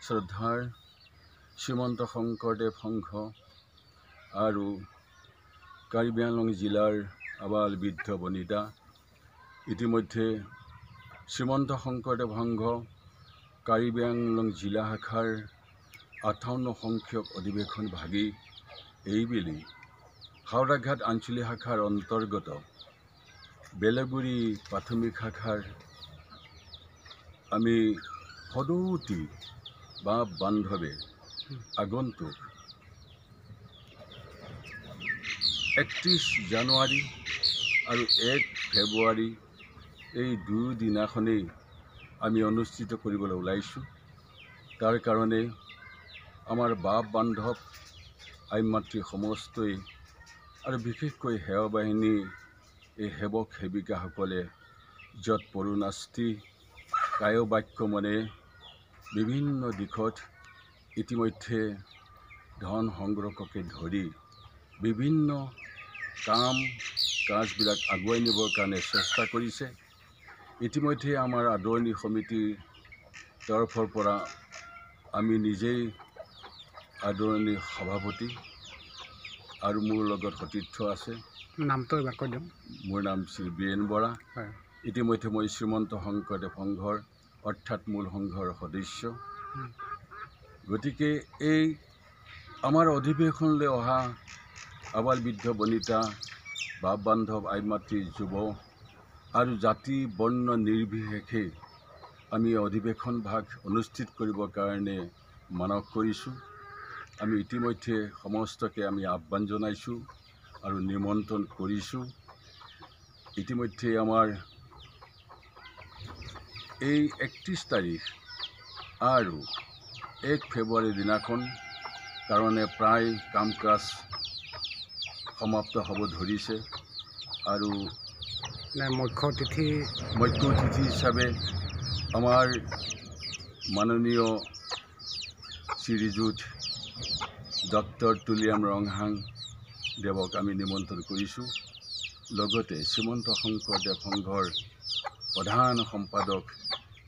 শ্ৰদ্ধাৰ শ্ৰীমন্ত শংকৰদেৱ সংঘ আৰু কাৰ্বি আংলং জিলাৰ আবাল বৃদ্ধ বনিতা ইতিমধ্যে শ্ৰীমন্ত শংকৰদেৱ সংঘ কাৰ্বি আংলং জিলা শাখাৰ 58 সংখ্যক অধিৱেশন ভাগি এইবেলি হাওড়াঘাট আঞ্চলিক শাখাৰ অন্তৰ্গত বেলগুৰি প্ৰাথমিক শাখাৰ আমি সদৌতি বা বান্ধৱে আগন্তুক 31 জানুৱাৰী আৰু 1 ফেব্ৰুৱাৰী এই দুই দিনাখনেই আমি অনুষ্ঠিত কৰিবলৈ ওলাইছোঁ। তাৰ কাৰণে আমাৰ বাপ বান্ধৱ আই মাতৃ সমস্তই আৰু বিশেষকৈ সেৱা বাহিনী এই সেৱক সেৱিকাসকলে য'ত পৰুণাস্তি কায় বাক্য মনে বিভিন্ন দিশত ইতিমধ্যে ধন সংগ্ৰহকে ধৰি বিভিন্ন কাম কাজবিলাক আগুৱাই নিবৰ কাৰণে চেষ্টা কৰিছে। ইতিমধ্যে আমাৰ আদৰণি সমিতিৰ তৰফৰ পৰা আমি নিজেই আদৰণি সভাপতি আৰু মোৰ লগত সতীৰ্থ আছে। নামটো এবাৰ কৈ দিম। মোৰ নাম শ্ৰী বীৰেণ বৰা। ইতিমধ্যে মই শ্ৰীমন্ত শংকৰদেৱ সংঘৰ অৰ্থাৎ মূল সংঘৰ সদস্য। গতিকে এই আমাৰ অধিৱেশনলৈ অহা আবাল বৃদ্ধ বনিতা বাপ বান্ধৱ আই মাতৃ যুৱ আৰু জাতি বৰ্ণ নিৰ্বিশেষে আমি অধিৱেশন ভাগ অনুষ্ঠিত কৰিবৰ কাৰণে মানস কৰিছোঁ। আমি ইতিমধ্যে সমস্তকে আমি আহ্বান জনাইছোঁ আৰু নিমন্ত্ৰণ কৰিছোঁ। ইতিমধ্যে আমাৰ এই 31 তাৰিখ আৰু 1 ফেব্ৰুৱাৰী দিনাখন কাৰণে প্ৰায় কাম কাজ সমাপ্ত হ'ব ধৰিছে আৰু মুখ্য অতিথি হিচাপে আমাৰ মাননীয় শ্ৰীযুত ডক্টৰ তুলিয়াম ৰংহাং দেৱক আমি নিমন্ত্ৰণ কৰিছোঁ। লগতে শ্ৰীমন্ত শংকৰদেৱ সংঘৰ প্ৰধান সম্পাদক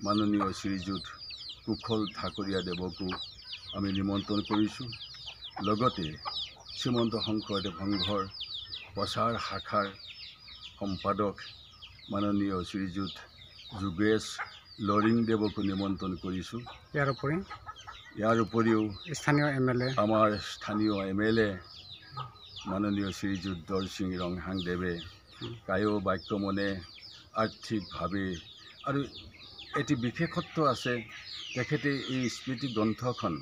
মাননীয় শ্ৰীযুত কুশল ঠাকুৰীয়া দেৱকো আমি নিমন্ত্ৰণ কৰিছোঁ। লগতে শ্ৰীমন্ত শংকৰদেৱ সংঘৰ প্ৰচাৰ শাখাৰ সম্পাদক মাননীয় শ্ৰীযুত যোগেশ লৰিং দেৱকো নিমন্ত্ৰণ কৰিছোঁ। ইয়াৰ উপৰিও স্থানীয় MLA আমাৰ স্থানীয় MLA মাননীয় শ্ৰীযুত দৰসিং ৰংহাং দেৱে কায় বাক্য মনে আৰ্থিকভাৱে আৰু এটি বিশেষত্ব আছে। তেখেতে এই স্মৃতি গ্ৰন্থখন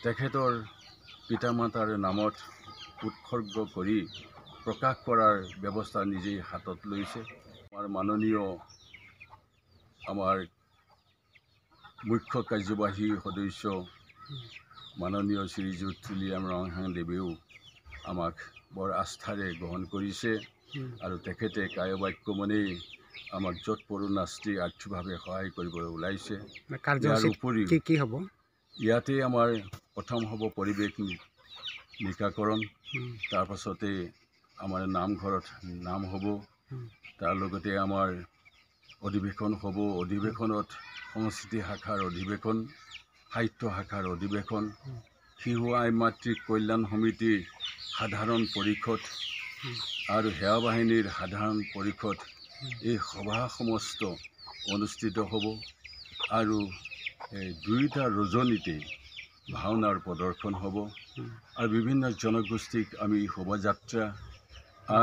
তেখেতৰ পিতা মাতাৰ নামত উৎসৰ্গ কৰি প্ৰকাশ কৰাৰ ব্যৱস্থা নিজেই হাতত লৈছে। আমাৰ মাননীয় আমাৰ মুখ্য কাৰ্যবাহী সদস্য মাননীয় শ্ৰীযুত তুলিয়াম ৰংহাং দেৱেও আমাক বৰ আস্থাৰে গ্ৰহণ কৰিছে আৰু তেখেতে কায় বাক্য মনেই আমাক য'ত পৰুণাস্তি আৰ্থিকভাৱে সহায় কৰিবলৈ ওলাইছে। ইয়াৰ উপৰিও কি হ'ব ইয়াতে আমাৰ প্ৰথম হ'ব পৰিৱেশ নিকাকৰণ, তাৰ পাছতে আমাৰ নামঘৰত নাম হ'ব, তাৰ লগতে আমাৰ অধিৱেশন হ'ব। অধিৱেশনত সংস্কৃতি শাখাৰ অধিৱেশন, সাহিত্য শাখাৰ অধিৱেশন, শিশু আই মাতৃ কল্যাণ সমিতিৰ সাধাৰণ পৰিষদ আৰু সেৱা বাহিনীৰ সাধাৰণ পৰিষদ এই সভা সমস্ত অনুষ্ঠিত হ'ব আৰু দুয়োটা ৰজনীতে ভাওনাৰ প্ৰদৰ্শন হ'ব আৰু বিভিন্ন জনগোষ্ঠীক আমি শোভাযাত্ৰা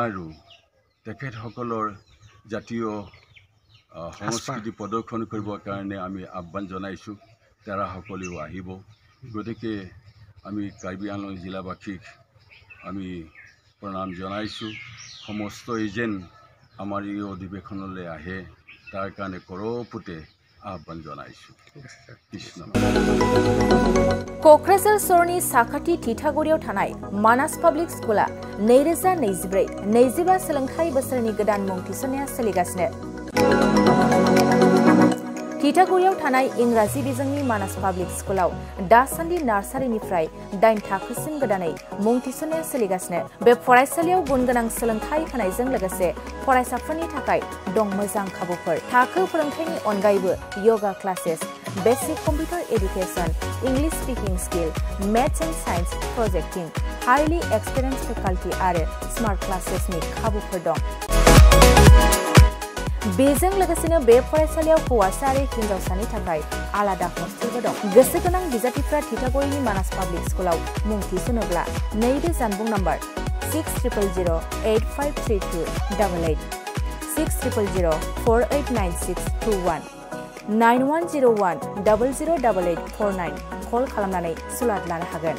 আৰু তেখেতসকলৰ জাতীয় সংস্কৃতি প্ৰদৰ্শন কৰিবৰ কাৰণে আমি আহ্বান জনাইছোঁ। তাৰাসকলেও আহিব। গতিকে আমি কাৰ্বি আংলং জিলাবাসীক আমি প্ৰণাম জনাইছোঁ। সমস্তই যেন আমাৰ এই অধিৱেশনলৈ আহে তাৰ কাৰণে কৰপূতে আহ্বান জনাইছোঁ। কৃষ্ণ। क'क्राझार सरनि साखाथि थिथागुरियाव थानाय मानास पाब्लिक स्कुला 2024-25 सोलोंथाइ बोसोरनि गोदान मुं थिसननाया सोलिगासिनो। थिथागुरियाव थानाय इंराजि बिजोंनि मानास पाब्लिक स्कुलाव दासान्दि नार्सारिनिफ्राय 8 थाखोसिम गोदानै मुं थिसननाया सोलिगासिनो। बे फरायसालियाव गुनगोनां सोलोंथाय होनायजों लोगोसे फरायसाफोरनि थाखाय दं मोजां खाबुफोर। थाखो फोरोंथायनि अनगायैबो yoga classes, basic computer education, English speaking skill, maths and science projecting, highly experience faculty आरो स्मार्ट क्लासेसनि खाबुफोर दं। बेजों लोगोसेनो बे फरायसालियाव हौवासा आरो हिन्जावसानि थाखाय आलादा हस्टेलबो दं। गोसो गोनां बिजाथिफ्रा थिथागुरिनि मानास पाब्लिक स्कुलाव मुं थिसनोब्ला नैबे जानबुं नम्बर 6000853288 6000489621 9101008849 कल खालामनानै सुलाद लानो हागोन।